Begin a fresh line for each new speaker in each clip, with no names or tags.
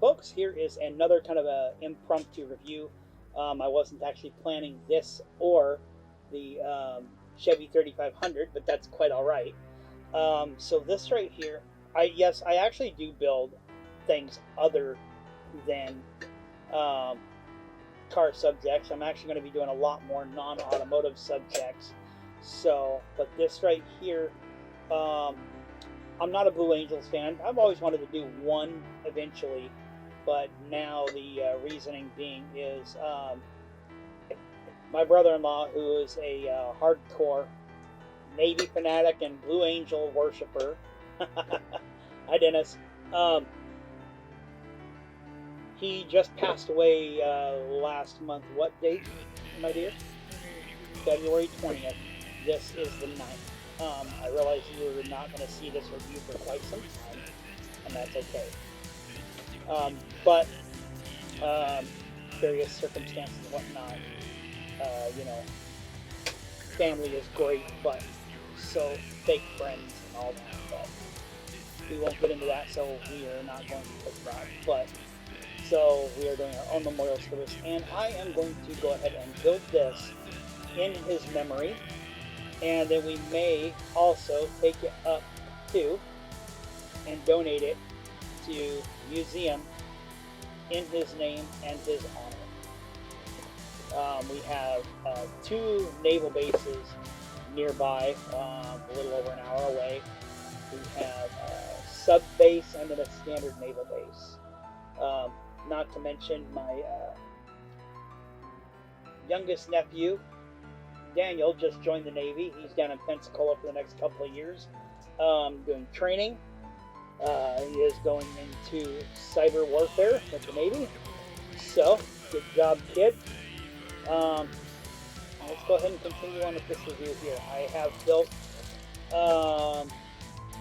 folks, here is another kind of a impromptu review. I wasn't actually planning this or the Chevy 3500, but that's quite all right. So this right here, yes, I actually do build things other than car subjects. I'm actually going to be doing a lot more non-automotive subjects. So, but this right here, I'm not a Blue Angels fan. I've always wanted to do one eventually, but now the reasoning being is my brother-in-law, who is a hardcore Navy fanatic and Blue Angel worshiper. Hi, Dennis. He just passed away last month. What date, my dear? February 20th. This is the 9th. I realize you are not going to see this review for quite some time, and that's okay. But various circumstances and whatnot, you know, family is great, but so fake friends and all that. But we won't get into that, so we are not going to put that. But so we are doing our own memorial service, and I am going to go ahead and build this in his memory, and then we may also take it up to and donate it to museum in his name and his honor. We have 2 naval bases nearby, a little over an hour away. We have a sub base and then a standard naval base. Not to mention my youngest nephew, Daniel, just joined the Navy. He's down in Pensacola for the next couple of years, doing training. He is going into cyber warfare with the Navy. So, good job, kid. Let's go ahead and continue on with this review here. I have built,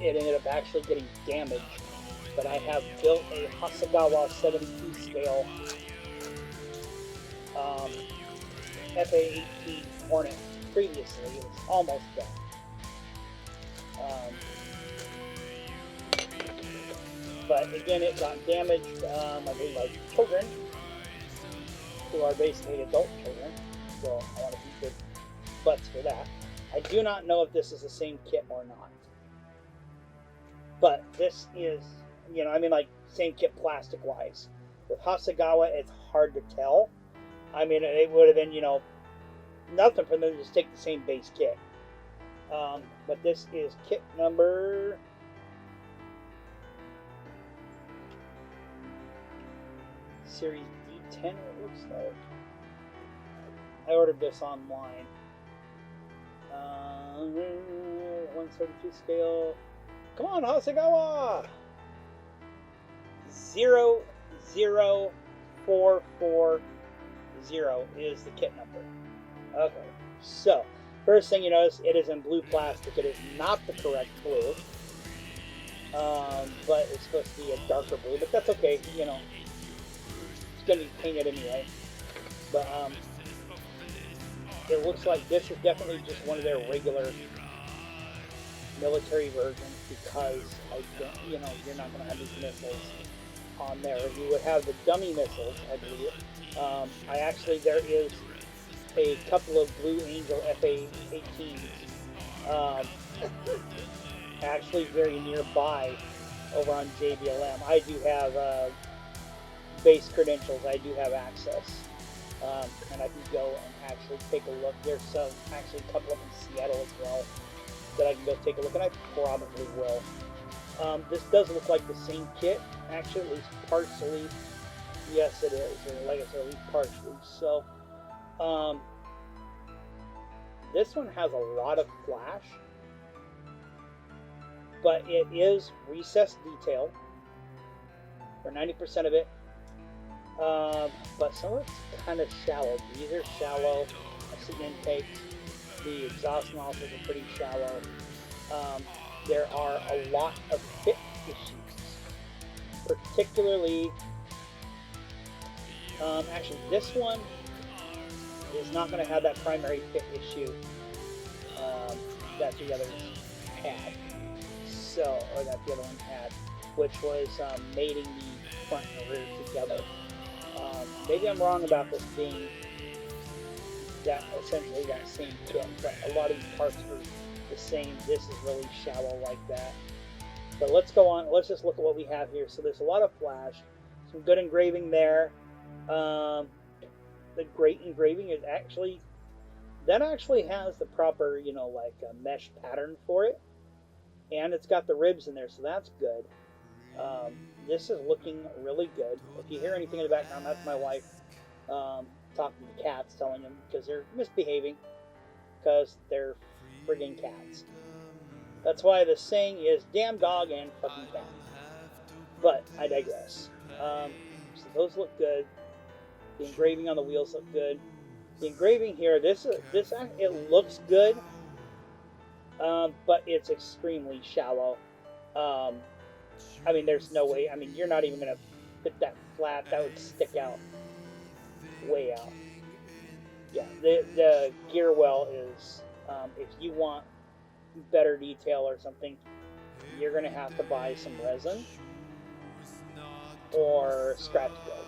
it ended up actually getting damaged, but I have built a Hasegawa 72 scale FA-18 Hornet previously. It was almost done. But again, it got damaged. I believe by children, who are basically adult children. So I want to be good butts for that. I do not know if this is the same kit or not. But this is, you know, I mean, like, same kit plastic-wise. With Hasegawa, it's hard to tell. I mean, it would have been, you know, nothing for them to just take the same base kit. But this is kit number... Series D10, it looks like. I ordered this online. 172 scale. Come on, Hasegawa! 00440 is the kit number. Okay, so first thing you notice, it is in blue plastic. It is not the correct blue, but it's supposed to be a darker blue. But that's okay, you know. It's gonna be painted anyway. But it looks like this is definitely just one of their regular military versions, because I don't, you know, you're not going to have these missiles on there. You would have the dummy missiles, I believe. There is a couple of Blue Angel FA-18s actually very nearby over on JBLM. I do have base credentials. I do have access. And I can go and actually take a look. There's actually a couple of them in Seattle as well that I can go take a look, and I probably will. This does look like the same kit, actually, at least partially. Yes, it is. Or like I said, at least partially. So, this one has a lot of flash, but it is recessed detail for 90% of it. But some of it's kind of shallow. These are shallow. I see intakes. The exhaust nozzles are pretty shallow. There are a lot of fit issues, particularly. Actually, this one is not going to have that primary fit issue that the others had. So, or that the other one had, which was mating the front and rear together. Maybe I'm wrong about this being that essentially that same kit, but a lot of these parts are the same. This is really shallow like that. But let's go on. Let's just look at what we have here. So there's a lot of flash, some good engraving there. The great engraving is actually has the proper, you know, like a mesh pattern for it, and it's got the ribs in there, so that's good. This is looking really good. If you hear anything in the background, that's my wife talking to the cats, telling them because they're misbehaving because they're friggin' cats. That's why the saying is damn dog and fucking cat. But I digress. So those look good. The engraving on the wheels look good. The engraving here, it looks good, but it's extremely shallow. I mean, there's no way. I mean, you're not even gonna fit that flat. That would stick out way out. Yeah, the gear well is. If you want better detail or something, you're gonna have to buy some resin or scratch build,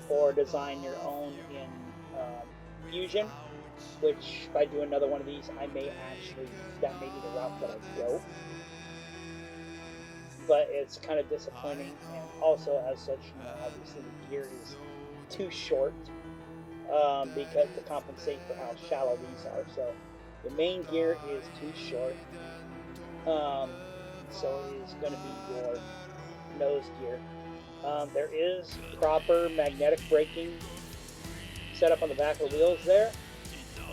or design your own in Fusion, which if I do another one of these, I may actually, that may be the route that I go. But it's kind of disappointing, and also as such, you know, obviously the gear is too short because to compensate for how shallow these are. So the main gear is too short, so it is going to be your nose gear. There is proper magnetic braking set up on the back of the wheels there.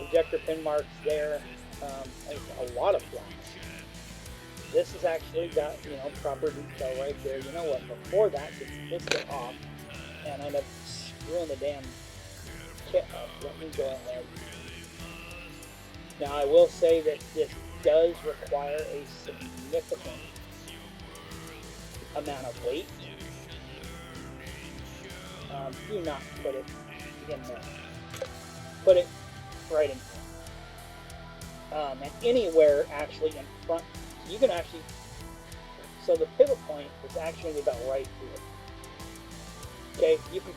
Ejector pin marks there. A lot of flash. This has actually got, you know, proper detail right there. You know what? Before that, just get off, and I end up screwing the damn kit up. Let me go ahead. Now I will say that this does require a significant amount of weight. Do not put it in there. Put it right in front. And anywhere actually in front, you can actually, so the pivot point is actually about right here. Okay, you can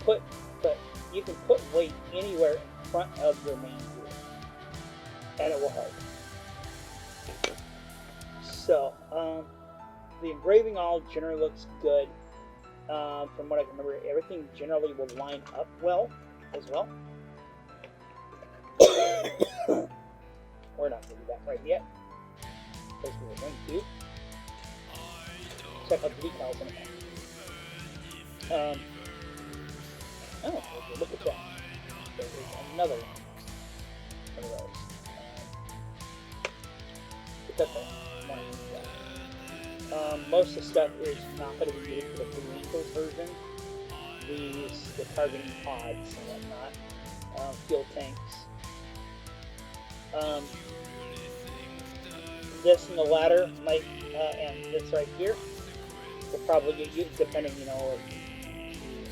put weight anywhere in front of your main gear, and it will help. So, the engraving all generally looks good. From what I can remember, everything generally will line up well as well. We're not going to do that right yet, because we were going to check out the decals in a minute. Oh, look at that. There's another one of those. Put that there. Most of the stuff is not going to be used for the Blue version. The targeting pods and whatnot, fuel tanks. This and the ladder might, and this right here, will probably get used depending, you know,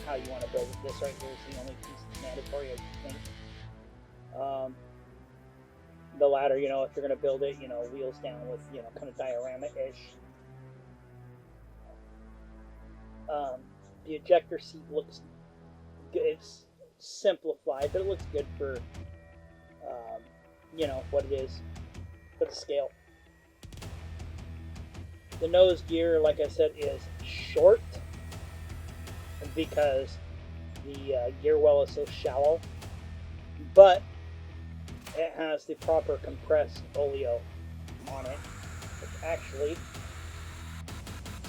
how you want to build it. This right here is the only piece that's mandatory, I think. The ladder, you know, if you're going to build it, you know, wheels down with, you know, kind of diorama-ish. The ejector seat looks good. It's simplified, but it looks good for, you know, what it is for the scale. The nose gear, like I said, is short because the gear well is so shallow, but it has the proper compressed oleo on it. It's actually,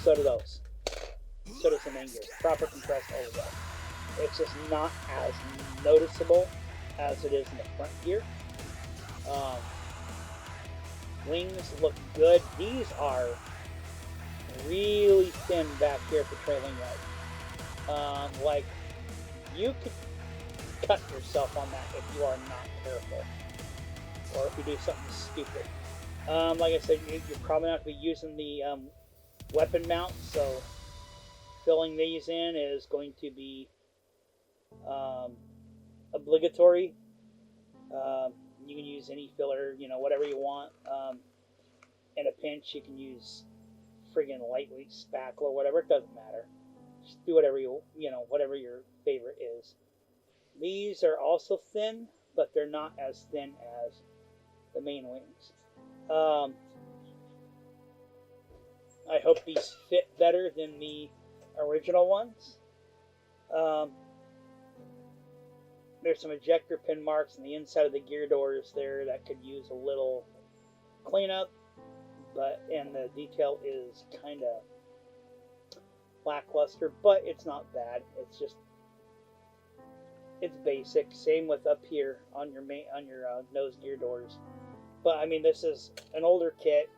so do those. So does the main gear. Proper compressed oleo. It's just not as noticeable as it is in the front gear. Wings look good. These are really thin back here for trailing right. Like, you could cut yourself on that if you are not careful, or if you do something stupid. Like I said, you're probably not going to be using the weapon mount, so filling these in is going to be obligatory. You can use any filler, you know, whatever you want. In a pinch, you can use friggin' lightweight spackle or whatever. It doesn't matter. Just do whatever whatever your favorite is. These are also thin, but they're not as thin as the main wings. I hope these fit better than the original ones. There's some ejector pin marks on the inside of the gear doors there that could use a little cleanup, and the detail is kind of lackluster, but it's not bad. It's basic. Same with up here on your nose gear doors. But I mean, this is an older kit.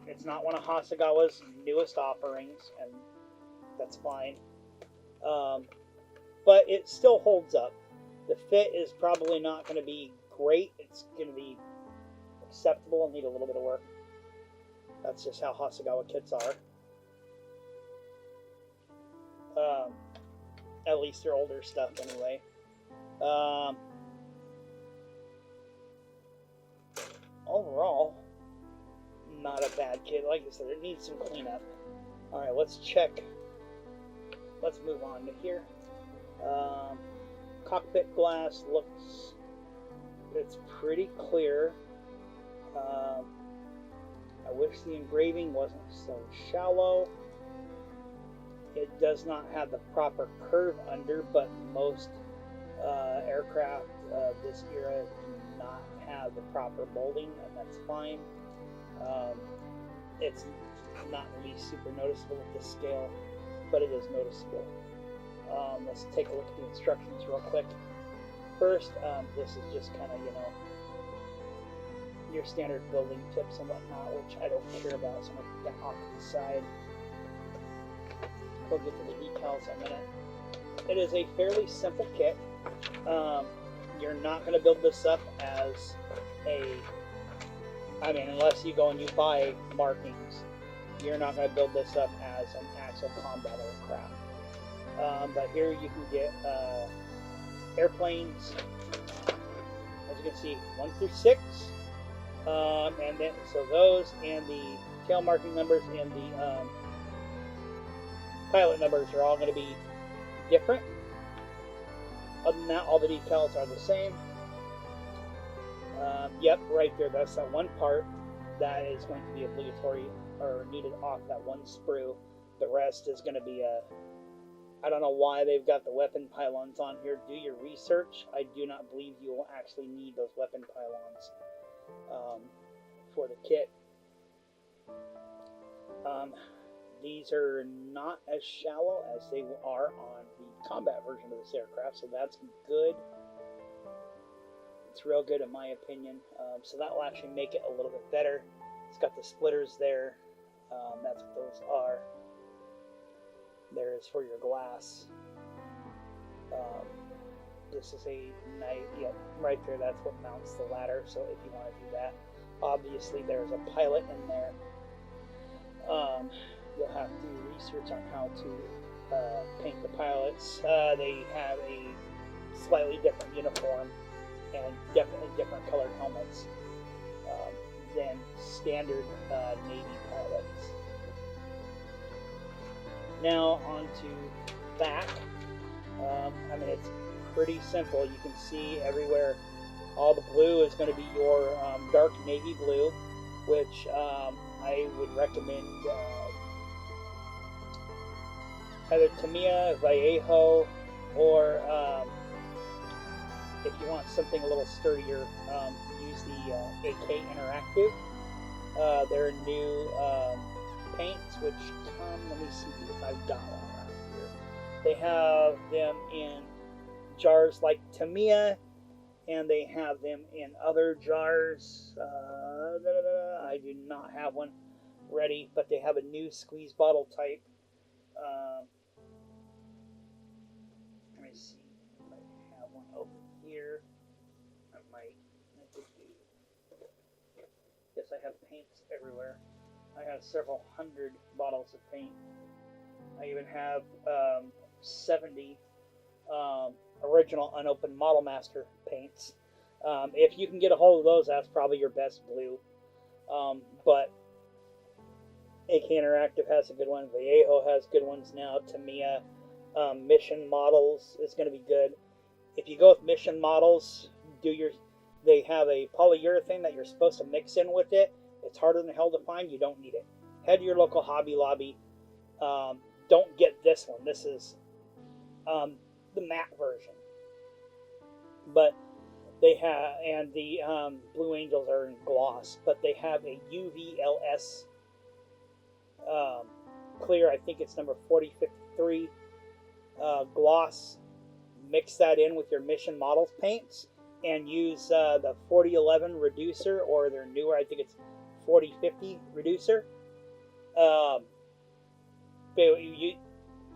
It's not one of Hasegawa's newest offerings, and that's fine. But it still holds up. The fit is probably not going to be great. It's going to be acceptable and need a little bit of work. That's just how Hasegawa kits are. At least their older stuff, anyway. Overall, not a bad kit. Like I said, it needs some cleanup. Alright, let's check. Let's move on to here. Cockpit glass looks... it's pretty clear. I wish the engraving wasn't so shallow. It does not have the proper curve under, but most aircraft of this era do not have the proper molding, and that's fine. It's not really super noticeable at this scale, but it is noticeable. Let's take a look at the instructions real quick. First, this is just kind of, your standard building tips and whatnot, which I don't care about, so I'm going to put that off to the side. We'll get to the details in a minute. It is a fairly simple kit. You're not going to build this up as unless you go and you buy markings, you're not going to build this up as an actual combat aircraft. But here you can get airplanes, as you can see, 1 through 6. And then, so those and the tail marking numbers and the pilot numbers are all going to be different. Other than that, all the details are the same. Yep, right there, that's that one part that is going to be obligatory or needed off that one sprue. The rest is going to be I don't know why they've got the weapon pylons on here. Do your research. I do not believe you will actually need those weapon pylons for the kit. These are not as shallow as they are on the combat version of this aircraft, so that's good. It's real good in my opinion. So that will actually make it a little bit better. It's got the splitters there. That's what those are. There is for your glass. This is a night. Yep, right there. That's what mounts the ladder. So if you want to do that, obviously there's a pilot in there. You'll have to do research on how to paint the pilots. They have a slightly different uniform and definitely different colored helmets than standard Navy pilots. Now on to back. It's pretty simple. You can see everywhere all the blue is going to be your dark navy blue, which I would recommend either Tamiya, Vallejo, or if you want something a little sturdier, use the AK Interactive. There are new paints which come, let me see if I've got one around here. They have them in jars like Tamiya, and they have them in other jars. I do not have one ready, but they have a new squeeze bottle type. Let me see if I have one over here. I might. Yes, I have paints everywhere. I have several hundred bottles of paint. I even have 70 original unopened Model Master paints. If you can get a hold of those, that's probably your best blue. But AK Interactive has a good one. Vallejo has good ones now. Tamiya Mission Models is going to be good. If you go with Mission Models, they have a polyurethane that you're supposed to mix in with it. It's harder than hell to find. You don't need it. Head to your local Hobby Lobby. Don't get this one. This is the matte version. But they have, and the Blue Angels are in gloss, but they have a UVLS clear. I think it's number 4053 gloss. Mix that in with your Mission Models paints and use the 4011 reducer, or their newer, I think it's 4050 reducer. You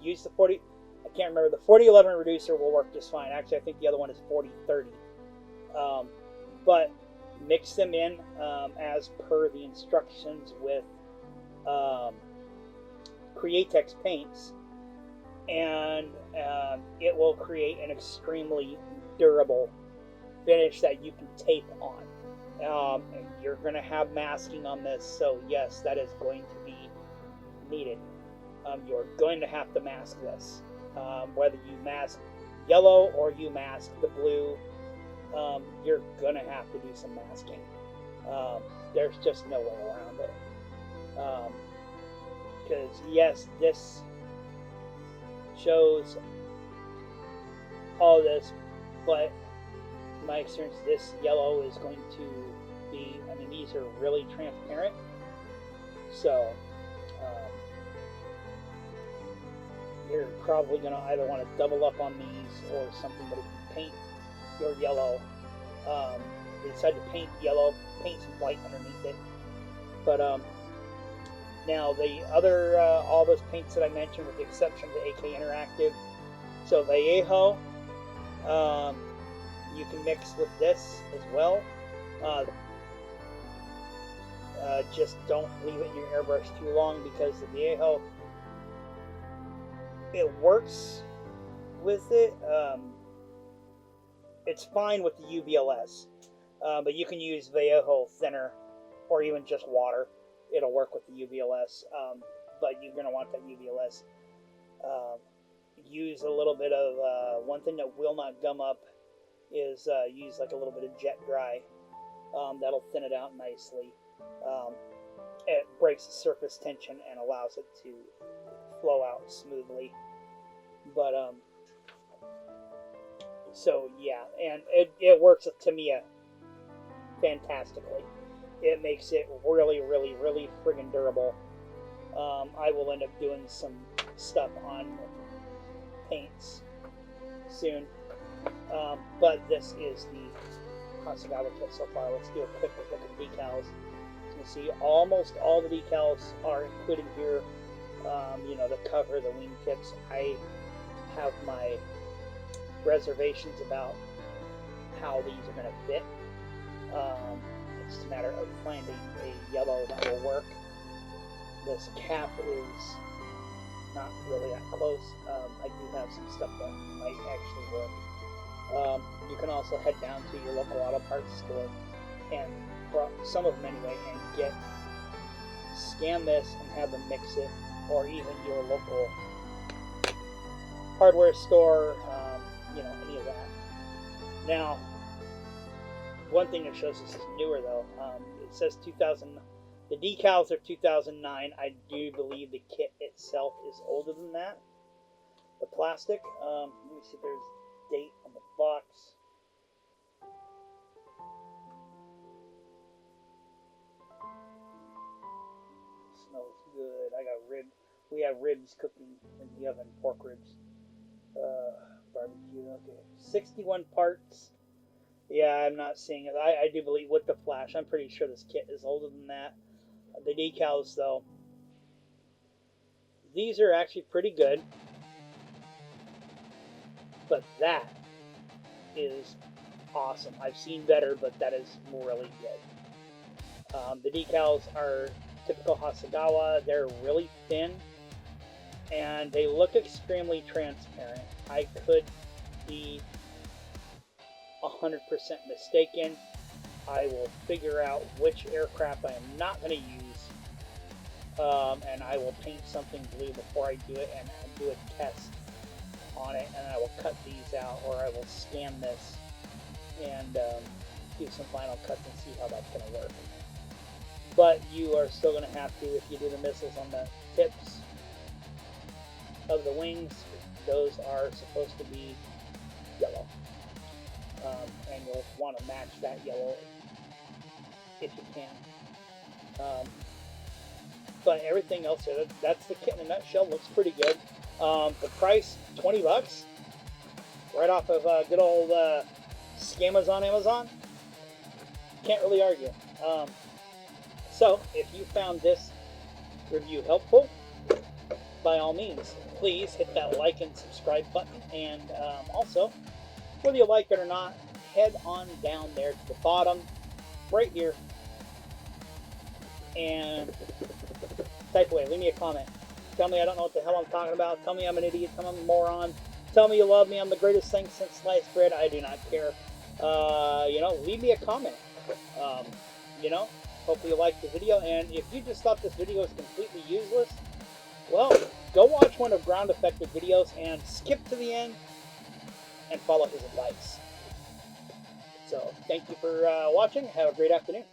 use the 40, I can't remember, the 4011 reducer will work just fine. Actually, I think the other one is 4030. But mix them in as per the instructions with Createx paints, and it will create an extremely durable finish that you can tape on. And you're going to have masking on this, so yes, that is going to be needed. You're going to have to mask this. Whether you mask yellow or you mask the blue, you're going to have to do some masking. There's just no way around it. Because yes, this shows all this, but in my experience, this yellow is going to be, I mean, these are really transparent, so you're probably going to either want to double up on these or something. But if you paint your yellow, decide to paint yellow, paint some white underneath it. But now the other, all those paints that I mentioned, with the exception of the AK Interactive, so Vallejo, you can mix with this as well. Just don't leave it in your airbrush too long, because the Vallejo, it works with it. It's fine with the UVLS, but you can use Vallejo thinner or even just water. It'll work with the UVLS, but you're going to want that UVLS. Use a little bit of, one thing that will not gum up is use like a little bit of jet dry. That'll thin it out nicely. It breaks the surface tension and allows it to flow out smoothly. But so yeah, and it works with Tamiya fantastically. It makes it really, really, really friggin' durable. I will end up doing some stuff on paints soon, but this is the Hasegawa kit so far. Let's do a quick look at the decals. As you can see, almost all the decals are included here. You know, the cover, the wingtips. I have my reservations about how these are going to fit. It's just a matter of finding a yellow that will work. This cap is not really that close. I do have some stuff that might actually work. You can also head down to your local auto parts store, and some of them anyway, and scan this and have them mix it, or even your local hardware store, you know, any of that. Now, one thing that shows this is newer though. It says 2000. The decals are 2009. I do believe the kit itself is older than that. The plastic. Let me see if there's a date on the box. Smells good. I got rib. We have ribs cooking in the oven. Pork ribs. Barbecue. Okay. 61 parts. Yeah, I'm not seeing it. I do believe with the flash. I'm pretty sure this kit is older than that. The decals, though, these are actually pretty good. But that is awesome. I've seen better, but that is really good. The decals are typical Hasegawa. They're really thin, and they look extremely transparent. I could be 100% mistaken. I will figure out which aircraft I am not going to use and I will paint something blue before I do it and do a test on it, and I will cut these out, or I will scan this and do some final cuts and see how that's going to work. But you are still going to have to, if you do the missiles on the tips of the wings, those are supposed to be yellow. And you'll want to match that yellow if you can. But everything else here, that's the kit in a nutshell. Looks pretty good. The price, $20, right off of good old Scammers on Amazon. Can't really argue. So, if you found this review helpful, by all means, please hit that like and subscribe button. And also, whether you like it or not, head on down there to the bottom, right here, and type away. Leave me a comment. Tell me I don't know what the hell I'm talking about. Tell me I'm an idiot. Tell me I'm a moron. Tell me you love me. I'm the greatest thing since sliced bread. I do not care. Leave me a comment. Hopefully you liked the video. And if you just thought this video was completely useless, well, go watch one of Ground Effective videos and skip to the end and follow his advice. So, thank you for watching. Have a great afternoon.